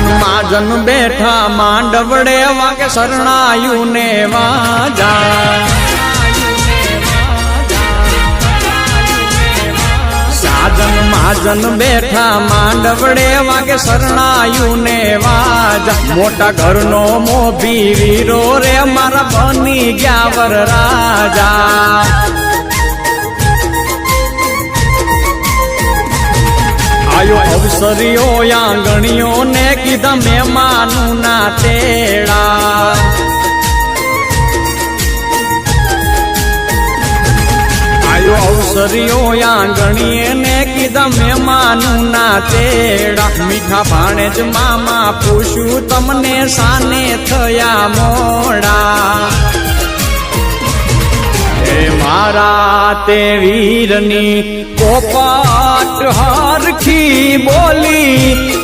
મહાજન બેઠા માંડવડે વાગે શરણાયું ને વાજા સાજન મહાજન બેઠા માંડવડે વાગે શરણાયું ને વાજા મોટા ઘરનો મોભી વીરો રે મારા બની ગયા વર રાજા આયો અવસરીઓ આંગણીઓ ને કીધા મહેમાનું ના તેડા આયો અવસરીઓ આંગણીએ ને કીધા મહેમાનું ના તેડા મીઠા ભાણે જ મામા પૂછ્યું તમને સાને થયા મોડા મારા તે વીરની પોપટ હરખી બોલી